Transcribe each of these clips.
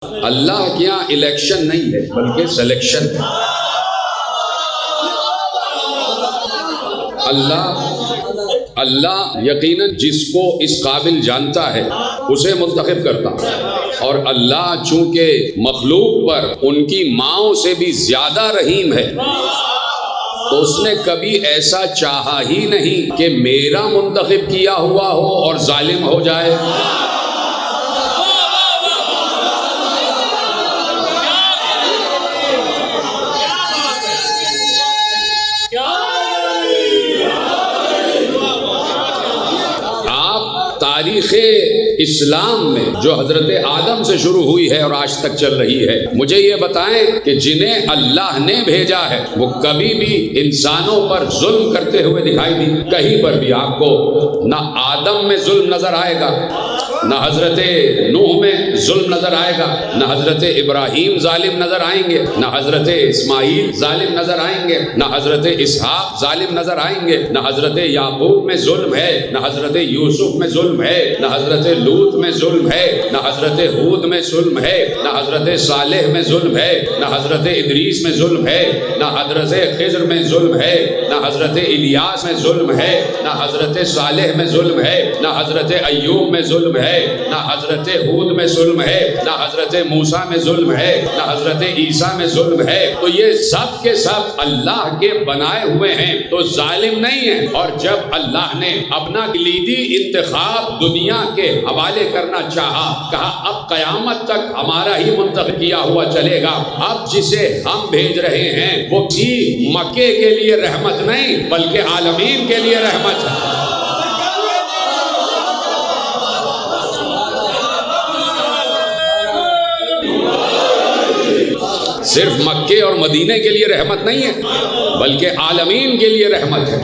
اللہ کے یہاں الیکشن نہیں ہے بلکہ سلیکشن ہے۔ اللہ یقیناً جس کو اس قابل جانتا ہے اسے منتخب کرتا ہے، اور اللہ چونکہ مخلوق پر ان کی ماؤں سے بھی زیادہ رحیم ہے تو اس نے کبھی ایسا چاہا ہی نہیں کہ میرا منتخب کیا ہوا ہو اور ظالم ہو جائے۔ تاریخ اسلام میں جو حضرت آدم سے شروع ہوئی ہے اور آج تک چل رہی ہے، مجھے یہ بتائیں کہ جنہیں اللہ نے بھیجا ہے وہ کبھی بھی انسانوں پر ظلم کرتے ہوئے دکھائی دی؟ کہیں پر بھی آپ کو نہ آدم میں ظلم نظر آئے گا، نہ حضرت نوح میں ظلم نظر آئے گا، نہ حضرت ابراہیم ظالم نظر آئیں گے، نہ حضرت اسماعیل ظالم نظر آئیں گے، نہ حضرت اسحاق ظالم نظر آئیں گے، نہ حضرت یعقوب میں ظلم ہے، نہ حضرت یوسف میں ظلم ہے، نہ حضرت لوط میں ظلم ہے، نہ حضرت ہود میں ظلم ہے، نہ حضرت صالح میں ظلم ہے، نہ حضرت ادریس میں ظلم ہے، نہ حضرت خضر میں ظلم ہے، نہ حضرت الیاس میں ظلم ہے، نہ حضرت صالح میں ظلم ہے، نہ حضرت ایوب میں ظلم ہے، نہ حضرت ہود میں ظلم ہے، نہ حضرت موسیٰ میں ظلم ہے، نہ حضرت عیسیٰ میں ظلم ہے۔ تو یہ سب کے سب اللہ کے بنائے ہوئے ہیں تو ظالم نہیں ہیں۔ اور جب اللہ نے اپنا کلیدی انتخاب دنیا کے حوالے کرنا چاہا، کہا اب قیامت تک ہمارا ہی منتخب کیا ہوا چلے گا، اب جسے ہم بھیج رہے ہیں وہ کسی مکے کے لیے رحمت نہیں بلکہ عالمین کے لیے رحمت ہے۔ صرف مکے اور مدینے کے لیے رحمت نہیں ہے بلکہ عالمین کے لیے رحمت ہے۔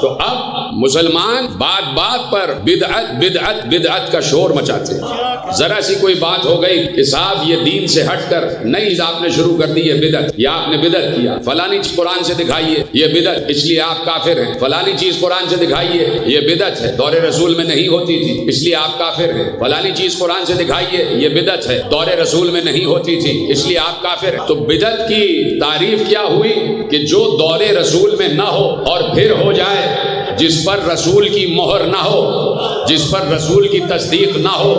تو اب مسلمان بات بات پر بدعت بدعت بدعت کا شور مچاتے ہیں۔ ذرا سی کوئی بات ہو گئی کہ صاحب یہ دین سے ہٹ کر نئی آپ نے شروع کر دی، یہ بدعت، یا آپ نے بدعت کیا، فلانی چیز قرآن سے دکھائیے یہ بدعت، اس لیے آپ کافر ہیں، فلانی چیز قرآن سے دکھائیے یہ بدعت ہے، دور رسول میں نہیں ہوتی تھی اس لیے آپ کافر ہیں، فلانی چیز قرآن سے دکھائیے یہ بدعت ہے، دور رسول میں نہیں ہوتی تھی اس لیے آپ کافر ہیں۔ تو بدعت کی تعریف کیا ہوئی کہ جو دور رسول میں نہ ہو اور پھر ہو جائے، جس پر رسول کی مہر نہ ہو، جس پر رسول کی تصدیق نہ ہو،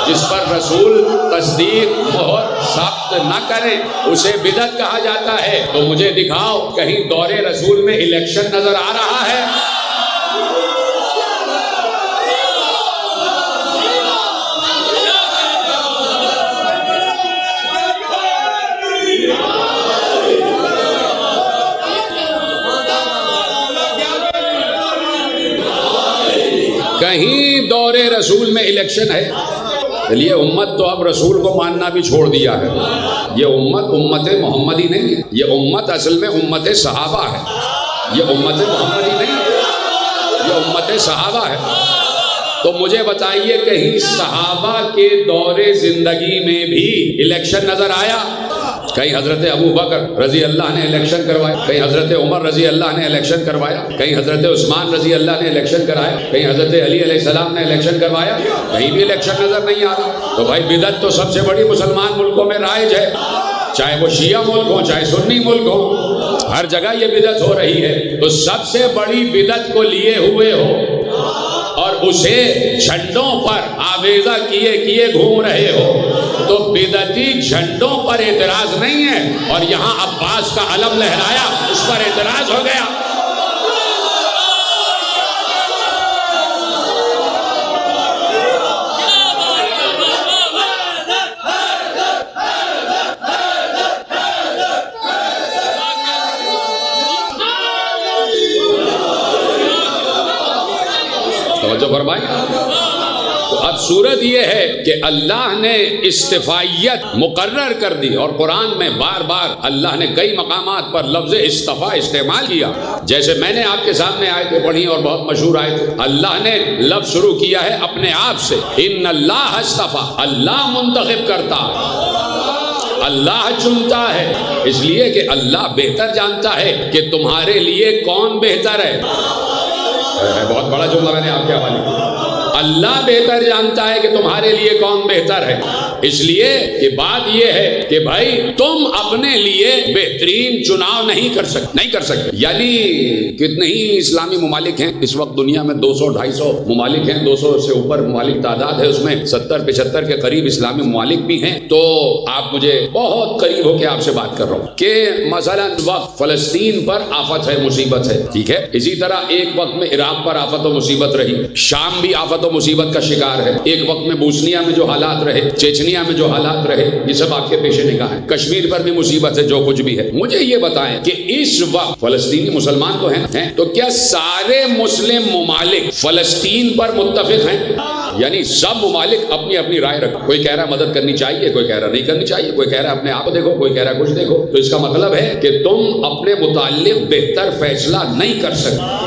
جس پر رسول تصدیق مہر ثبت نہ کرے اسے بدعت کہا جاتا ہے۔ تو مجھے دکھاؤ کہیں دور رسول میں الیکشن نظر آ رہا ہے؟ کہیں دور رسول میں الیکشن ہے؟ یہ امت تو اب رسول کو ماننا بھی چھوڑ دیا ہے۔ یہ امت محمدی نہیں ہے، یہ امت اصل میں امت صحابہ ہے، یہ امت محمدی نہیں ہے، یہ امت صحابہ ہے۔ تو مجھے بتائیے کہیں صحابہ کے دور زندگی میں بھی الیکشن نظر آیا؟ کہیں حضرت ابو بکر رضی اللہ نے الیکشن کروایا، کہیں حضرت عمر رضی اللہ نے الیکشن کروایا، کہیں حضرت عثمان رضی اللہ نے الیکشن کرایا، کہیں حضرت علی علیہ السلام نے الیکشن کروایا؟ کہیں بھی الیکشن نظر نہیں آ رہا۔ تو بھائی بدعت تو سب سے بڑی مسلمان ملکوں میں رائج ہے، چاہے وہ شیعہ ملک ہو چاہے سنی ملک ہو، ہر جگہ یہ بدعت ہو رہی ہے۔ تو سب سے بڑی بدعت کو لیے ہوئے ہو اور اسے جھنڈوں پر آویزہ کیے گھوم رہے ہو تو بدعتی جھنڈوں پر اعتراض نہیں ہے، اور یہاں عباس کا علم لہرایا اس پر اعتراض ہو گیا۔ توجہ فرمائیں۔ تو اب صورت یہ ہے کہ اللہ نے استفائیت مقرر کر دی، اور قرآن میں بار بار اللہ نے کئی مقامات پر لفظ استفا استعمال کیا، جیسے میں نے آپ کے سامنے آیتیں پڑھی اور بہت مشہور آیت، اللہ نے لفظ شروع کیا ہے اپنے آپ سے، ان اللہ استفا، اللہ منتخب کرتا ہے، اللہ چنتا ہے، اس لیے کہ اللہ بہتر جانتا ہے کہ تمہارے لیے کون بہتر ہے۔ بہت بڑا جملہ میں نے آپ کے حوالے کیا۔ اللہ بہتر جانتا ہے کہ تمہارے لیے کون بہتر ہے، اس لیے کہ بات یہ ہے کہ بھائی تم اپنے لیے بہترین چناؤ نہیں کر سکتے. یعنی کتنے ہی اسلامی ممالک ہیں اس وقت دنیا میں، 200-250 ممالک ہیں، 200 سے اوپر ممالک تعداد ہے، اس میں 70-75 کے قریب اسلامی ممالک بھی ہیں. تو آپ مجھے بہت قریب ہو کے آپ سے بات کر رہا ہوں کہ مثلا وقت فلسطین پر آفت ہے، مصیبت ہے، ٹھیک ہے. اسی طرح ایک وقت میں عراق پر آفت و مصیبت رہی، شام بھی آفت و مصیبت کا شکار ہے. ایک وقت میں بوسنیا میں جو حالات رہے، چیچنیا میں جو حالات رہے، یہ سب آپ کے پیش نگاہ ہیں. کشمیر پر بھی مصیبت ہے، جو کچھ بھی ہے. مجھے یہ بتائیں کہ اس وقت فلسطینی مسلمان تو ہیں، تو کیا سارے مسلم ممالک فلسطین پر متفق ہیں؟ یعنی سب ممالک اپنی اپنی رائے رکھ، کوئی کہہ رہا مدد کرنی چاہیے، کوئی کہہ رہا نہیں کرنی چاہیے، کوئی کہہ رہا اپنے آپ دیکھو، کوئی کہہ رہا کچھ دیکھو. تو اس کا مطلب ہے کہ تم اپنے متعلق بہتر فیصلہ نہیں کر سکتے.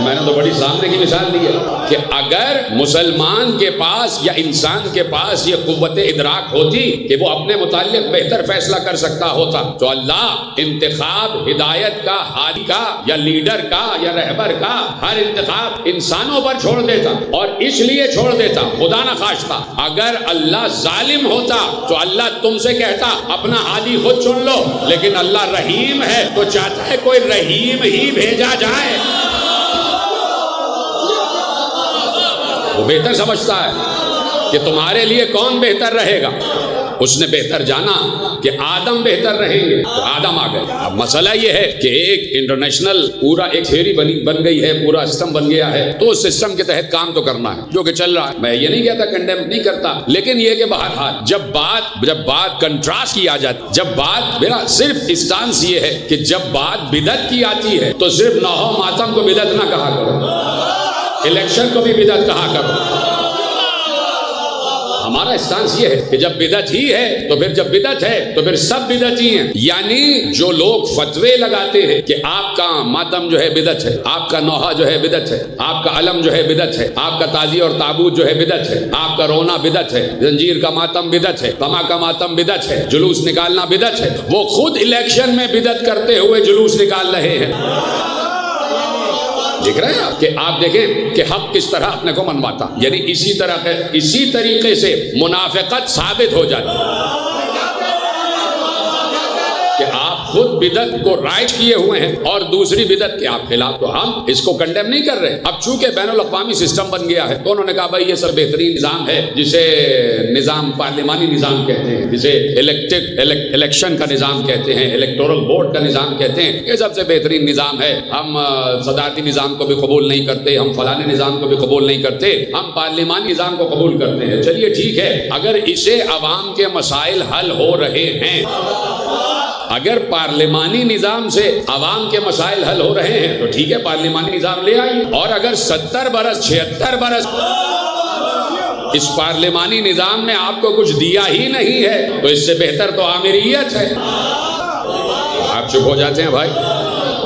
میں نے تو بڑی سامنے کی مثال دی ہے کہ اگر مسلمان کے پاس یا انسان کے پاس یہ قوت ادراک ہوتی کہ وہ اپنے متعلق بہتر فیصلہ کر سکتا ہوتا، تو اللہ انتخاب ہدایت کا، ہادی کا یا لیڈر کا یا رہبر کا ہر انتخاب انسانوں پر چھوڑ دیتا. اور اس لیے چھوڑ دیتا، خدا نہ خواستہ اگر اللہ ظالم ہوتا تو اللہ تم سے کہتا اپنا ہادی خود چن لو. لیکن اللہ رحیم ہے تو چاہتا ہے کوئی رحیم ہی بھیجا جائے. وہ بہتر سمجھتا ہے کہ تمہارے لیے کون بہتر رہے گا. اس نے بہتر جانا کہ آدم بہتر رہیں گے، تو آدم آ گئے. اب مسئلہ یہ ہے کہ ایک انٹرنیشنل پورا ایک تھیوری بن گئی ہے، پورا سسٹم بن گیا ہے، تو اس سسٹم کے تحت کام تو کرنا ہے جو کہ چل رہا ہے. میں یہ نہیں کہتا، کنڈیم نہیں کرتا، لیکن یہ کہ بہرحال جب بات کنٹراسٹ کی آ جاتی، جب بات میرا صرف اسٹانس یہ ہے کہ جب بات بدعت کی آتی ہے تو صرف نوحہ ماتم کو بدعت نہ کہا کرو، الیکشن کو بھی بدعت کہا کرو. ہمارا اسٹانس یہ ہے کہ جب بدعت ہی ہے تو پھر جب بدعت ہے تو پھر سب بدعت ہی ہیں. یعنی جو لوگ فتوے لگاتے ہیں کہ آپ کا ماتم جو ہے بدعت ہے، آپ کا نوحہ جو ہے بدعت ہے، آپ کا علم جو ہے بدعت ہے، آپ کا تازیہ اور تابوت جو ہے بدعت ہے، آپ کا رونا بدعت ہے، زنجیر کا ماتم بدعت ہے، تما کا ماتم بدعت ہے، جلوس نکالنا بدعت ہے، وہ خود الیکشن میں بدعت کرتے ہوئے جلوس نکال رہے ہیں. دیکھ رہے ہیں آپ کہ آپ دیکھیں کہ حق کس طرح اپنے کو منواتا. یعنی اسی طریقے سے منافقت ثابت ہو جاتی کہ آپ خود بدعت کو رائٹ کیے ہوئے ہیں اور دوسری بدعت کے آپ خلاف. تو ہم اس کو کنڈیم نہیں کر رہے. اب چونکہ بین الاقوامی سسٹم بن گیا ہے تو انہوں نے کہا بھائی یہ سب بہترین نظام ہے، جسے نظام پارلیمانی نظام کہتے ہیں، جسے الیکشن کا نظام کہتے ہیں، الیکٹورل بورڈ کا نظام کہتے ہیں، یہ سب سے بہترین نظام ہے. ہم صدارتی نظام کو بھی قبول نہیں کرتے، ہم فلانے نظام کو بھی قبول نہیں کرتے، ہم پارلیمانی نظام کو قبول کرتے ہیں. چلیے ٹھیک ہے، اگر اسے عوام کے مسائل حل ہو رہے ہیں، اگر پارلیمانی نظام سے عوام کے مسائل حل ہو رہے ہیں تو ٹھیک ہے، پارلیمانی نظام لے آئیے. اور اگر 70 برس 76 برس اس پارلیمانی نظام نے آپ کو کچھ دیا ہی نہیں ہے تو اس سے بہتر تو آمریت ہے. آپ چپ ہو جاتے ہیں بھائی.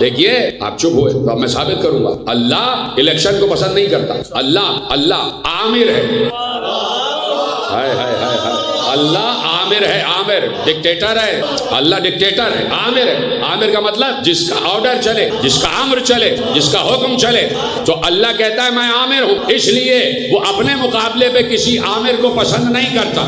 دیکھیے آپ چپ ہوئے تو اب میں ثابت کروں گا اللہ الیکشن کو پسند نہیں کرتا. اللہ عامر ہے. اللہ عامر ہے، عامر ڈکٹیٹر ہے. اللہ ڈکٹیٹر ہے، عامر ہے. عامر کا مطلب جس کا آرڈر چلے، جس کا امر چلے، جس کا حکم چلے. تو اللہ کہتا ہے میں عامر ہوں، اس لیے وہ اپنے مقابلے پہ کسی عامر کو پسند نہیں کرتا.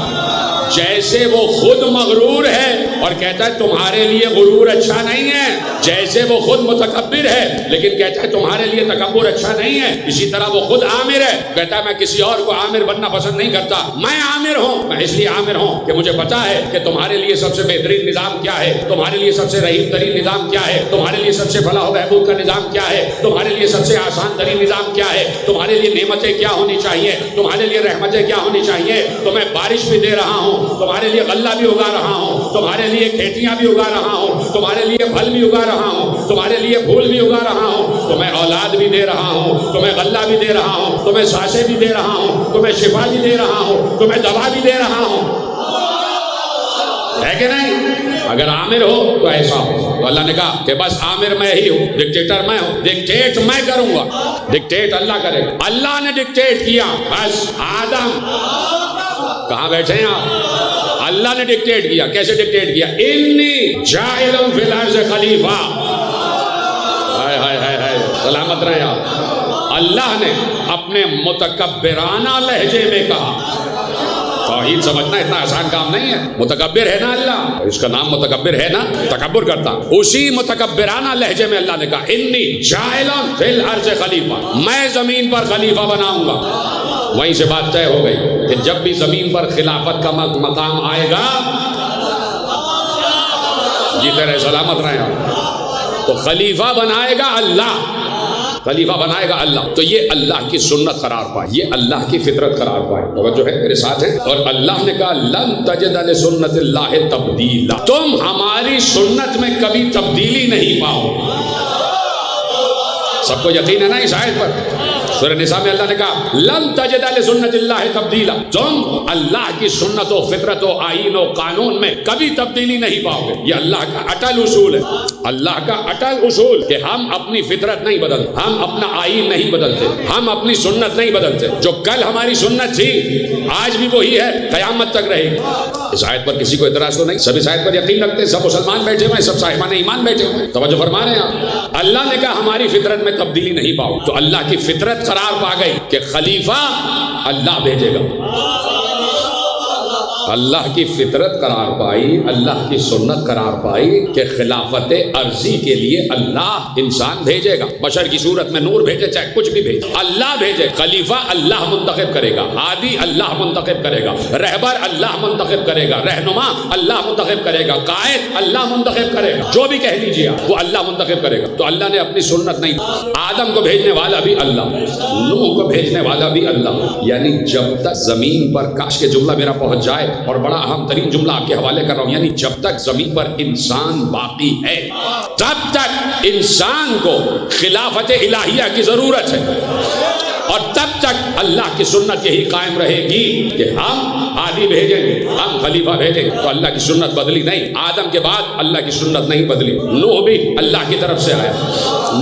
جیسے وہ خود مغرور ہے اور کہتا ہے تمہارے لیے غرور اچھا نہیں ہے، جیسے وہ خود متکبر ہے لیکن کہتا ہے تمہارے لیے تکبر اچھا نہیں ہے، اسی طرح وہ خود عامر ہے، کہتا ہے میں کسی اور کو عامر بننا پسند نہیں کرتا. میں عامر ہوں، میں اس لیے عامر ہوں کہ مجھے پتا ہے کہ تمہارے لیے سب سے بہترین نظام کیا ہے، تمہارے لیے سب سے رحیم ترین نظام کیا ہے، تمہارے لیے سب سے فلاح و بہبود کا نظام کیا ہے، تمہارے لیے سب سے آسان ترین نظام کیا ہے، تمہارے لیے نعمتیں کیا ہونی چاہیے، تمہارے لیے رحمتیں کیا ہونی چاہیے. تو میں بارش بھی دے رہا ہوں، تمہارے لیے غلہ بھی اگا رہا ہوں، تمہارے لیے کھیتیاں بھی اگا رہا ہوں، تمہارے لیے پھل بھی اگا رہا ہوں، تمہارے لیے پھول بھی اگا رہا ہوں، تمہیں اولاد بھی دے رہا ہوں، تمہیں غلہ بھی دے رہا ہوں، تمہیں سانسیں بھی دے رہا ہوں، تمہیں شفا بھی دے رہا ہوں، تمہیں دوا بھی دے رہا ہوں. ہے کہ نہیں؟ اگر عامر ہو تو ایسا ہو. تو اللہ نے کہا کہ بس عامر میں ہی ہوں، ڈکٹیٹر میں ہوں، ڈکٹیٹ میں کروں گا. ڈکٹیٹ اللہ کرے گا. اللہ نے ڈکٹیٹ کیا. بس آدم کہاں بیٹھے ہیں آپ؟ اللہ نے ڈکٹیٹ کیا. کیسے ڈکٹیٹ کیا؟ انی جاعل فی الارض خلیفہ. ہائے سلامت رہے آپ. اللہ نے اپنے متکبرانہ لہجے میں کہا توحید سمجھنا اتنا آسان کام نہیں ہے. متکبر ہے نا اللہ، اس کا نام متکبر ہے نا، تکبر کرتا. اسی متکبرانہ لہجے میں اللہ نے کہا انی جاعل فی الارض خلیفہ، میں زمین پر خلیفہ بناؤں گا. وہیں سے بات طے ہو گئی کہ جب بھی زمین پر خلافت کا مقام آئے گا، جیتے رہے سلامت رہے آپ، تو خلیفہ بنائے گا اللہ، خلیفہ بنائے گا اللہ. تو یہ اللہ کی سنت قرار پائے، یہ اللہ کی فطرت قرار پائے. توجہ ہے میرے ساتھ ہے. اور اللہ نے کہا لن تجد لسنت اللہ تبدیلا، تم ہماری سنت میں کبھی تبدیلی نہیں پاؤ. سب کو یقین ہے نا اس آیت پر؟ سورہ نساء میں اللہ نے کہا لن تجد لسنت اللہ تبدیلا، تم اللہ کی سنت و فطرت و آئین و قانون میں کبھی تبدیلی نہیں پاؤ گے. یہ اللہ کا اٹل اصول ہے، اللہ کا اٹل اصول کہ ہم اپنی فطرت نہیں بدلتے، ہم اپنا آئین نہیں بدلتے، ہم اپنی سنت نہیں بدلتے. جو کل ہماری سنت تھی آج بھی وہی ہے، قیامت تک رہے گی. اس آیت پر کسی کو اعتراض تو نہیں؟ سب اس آیت پر یقین رکھتے ہیں، سب مسلمان بیٹھے ہوئے ہیں، سب صاحبان ایمان بیٹھے ہوئے ہیں. توجہ فرما رہے ہیں آپ؟ اللہ نے کہا ہماری فطرت میں تبدیلی نہیں پاؤ. تو اللہ کی فطرت قرار پا گئی کہ خلیفہ اللہ بھیجے گا. اللہ کی فطرت قرار پائی، اللہ کی سنت قرار پائی کہ خلافت عرضی کے لیے اللہ انسان بھیجے گا. بشر کی صورت میں نور بھیجے، چاہے کچھ بھی بھیجے، اللہ بھیجے. خلیفہ اللہ منتخب کرے گا، ہادی اللہ منتخب کرے گا، رہبر اللہ منتخب کرے گا، رہنما اللہ منتخب کرے گا، قائد اللہ منتخب کرے گا. جو بھی کہہ لیجیے وہ اللہ منتخب کرے گا. تو اللہ نے اپنی سنت نہیں، آدم کو بھیجنے والا بھی اللہ، نوح کو بھیجنے والا بھی اللہ. یعنی جب تک زمین پر، کاش کے جملہ میرا پہنچ جائے، اور بڑا اہم ترین جملہ آپ کے حوالے کر رہا ہوں، یعنی جب تک زمین پر انسان باقی ہے تب تک انسان کو خلافت الہیہ کی ضرورت ہے، اور تب تک اللہ کی سنت یہی قائم رہے گی کہ ہم ہادی بھیجیں گے، ہم خلیفہ بھیجیں گے. تو اللہ کی سنت بدلی نہیں. آدم کے بعد اللہ کی سنت نہیں بدلی. نوح بھی اللہ کی طرف سے آیا،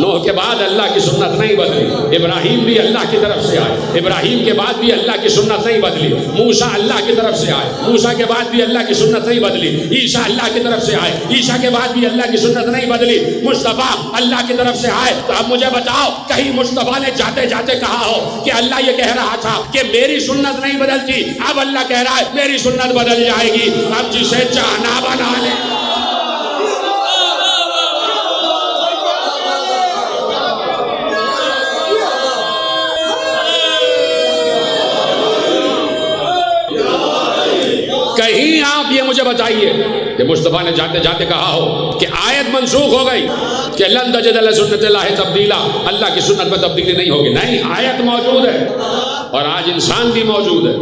نوح کے بعد اللہ کی سنت نہیں بدلی. ابراہیم بھی اللہ کی طرف سے آئے، ابراہیم کے بعد بھی اللہ کی سنت نہیں بدلی. موسیٰ اللہ کی طرف سے آئے، موسیٰ کے بعد بھی اللہ کی سنت نہیں بدلی. عیسیٰ اللہ کی طرف سے آئے، عیسیٰ کے بعد بھی اللہ کی سنت نہیں بدلی. مصطفیٰ اللہ کی طرف سے آئے. تو اب مجھے بتاؤ، کہیں مصطفیٰ نے جاتے جاتے کہا ہو کہ اللہ یہ کہہ رہا تھا کہ میری سنت نہیں بدلتی، اب اللہ کہہ رہا ہے میری سنت بدل جائے گی، اب جسے چاہنا بنا لے. کہیں آپ یہ مجھے بتائیے کہ مصطفیٰ نے جاتے جاتے کہا ہو کہ آیت منسوخ ہو گئی کہ لن تجد لسنت اللہ تبدیلا، اللہ کی سنت میں تبدیلی نہیں ہوگی. نہیں، آیت موجود ہے اور آج انسان بھی موجود ہے.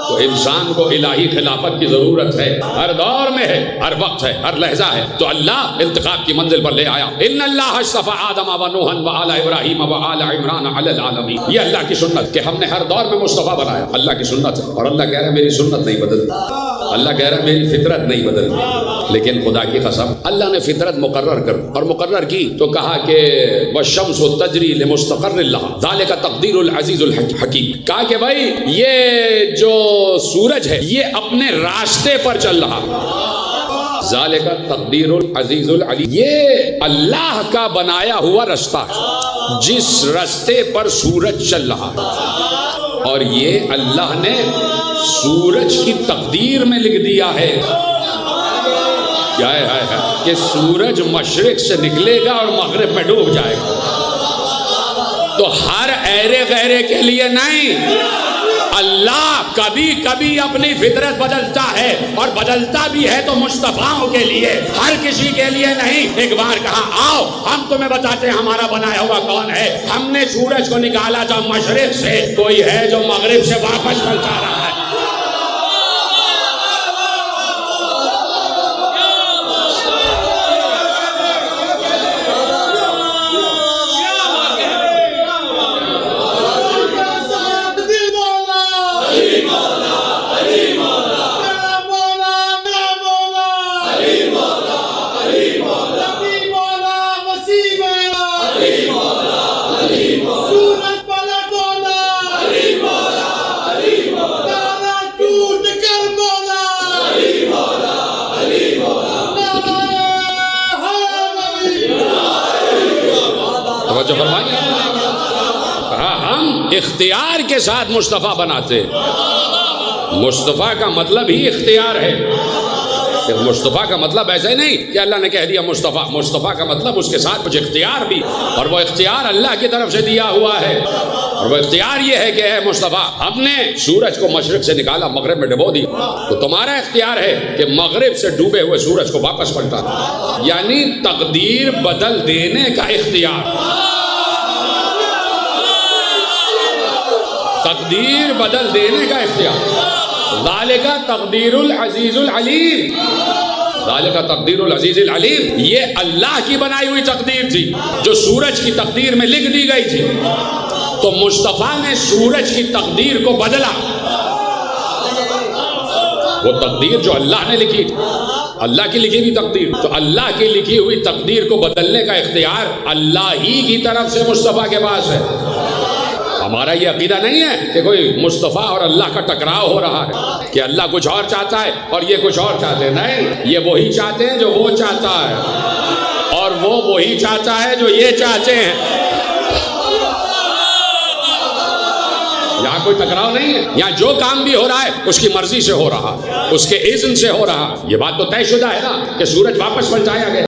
تو انسان کو الہی خلافت کی ضرورت ہے، ہر دور میں ہے، ہر وقت ہے، ہر لحظہ ہے. تو اللہ انتخاب کی منزل پر لے آیا. ان اللہ اصطفى آدم و نوحا وآل ابراہیم وآل عمران علی العالمین. یہ اللہ کی سنت کہ ہم نے ہر دور میں مصطفیٰ بنایا، اللہ کی سنت ہے. اور اللہ کہہ رہا ہے میری سنت نہیں بدلتی، اللہ کہہ رہا ہے میری فطرت نہیں بدلتی. لیکن خدا کی قسم اللہ نے فطرت مقرر کر اور مقرر کی تو کہا کہ والشمس تجری لمستقر لها ذلك تقدیر العزیز الحکیم. کہا کہ بھائی یہ جو سورج ہے یہ اپنے راستے پر چل رہا، ذالک تقدیر العزیز العلیم، یہ اللہ کا بنایا ہوا رستہ ہے جس راستے پر سورج چل رہا ہے، اور یہ اللہ نے سورج کی تقدیر میں لکھ دیا ہے کہ سورج مشرق سے نکلے گا اور مغرب میں ڈوب جائے گا. تو ہر ایرے غیرے کے لیے نہیں، اللہ کبھی کبھی اپنی فطرت بدلتا ہے، اور بدلتا بھی ہے تو مصطفیٰ کے لیے، ہر کسی کے لیے نہیں. ایک بار کہا آؤ ہم تمہیں بتاتے ہیں ہمارا بنایا ہوا کون ہے. ہم نے سورج کو نکالا تھا مشرق سے، کوئی ہے جو مغرب سے واپس چلتا رہا ہے. ہم اختیار کے ساتھ مصطفیٰ بناتے ہیں. مصطفیٰ کا مطلب ہی اختیار ہے. مصطفیٰ کا مطلب ایسا ہی نہیں کہ اللہ نے کہہ دیا مصطفیٰ. مصطفیٰ کا مطلب اس کے ساتھ کچھ اختیار بھی، اور وہ اختیار اللہ کی طرف سے دیا ہوا ہے. اور وہ اختیار یہ ہے کہ اے مصطفیٰ، ہم نے سورج کو مشرق سے نکالا، مغرب میں ڈبو دیا، تو تمہارا اختیار ہے کہ مغرب سے ڈوبے ہوئے سورج کو واپس پلٹا دو. یعنی تقدیر بدل دینے کا اختیار. تقدیر بدل دینے کا اختیار. ذالک تقدیر العزیز العلیم. ذالک تقدیر العزیز العلیم. یہ اللہ کی بنائی ہوئی تقدیر تھی جو سورج کی تقدیر میں لکھ دی گئی تھی. تو مصطفیٰ نے سورج کی تقدیر کو بدلا. وہ تقدیر جو اللہ نے لکھی تھی، اللہ کی لکھی ہوئی تقدیر، تو اللہ کی لکھی ہوئی تقدیر کو بدلنے کا اختیار اللہ ہی کی طرف سے مصطفیٰ کے پاس ہے. ہمارا یہ عقیدہ نہیں ہے کہ کوئی مصطفیٰ اور اللہ کا ٹکراؤ ہو رہا ہے، کہ اللہ کچھ اور چاہتا ہے اور یہ کچھ اور چاہتے ہیں. نہیں، یہ وہی چاہتے ہیں جو وہ چاہتا ہے، اور وہ وہی چاہتا ہے جو یہ چاہتے ہیں. یہاں کوئی ٹکراؤ نہیں ہے. یہاں جو کام بھی ہو رہا ہے اس کی مرضی سے ہو رہا، اس کے اذن سے ہو رہا. یہ بات تو طے شدہ ہے نا کہ سورج واپس پلٹایا گیا.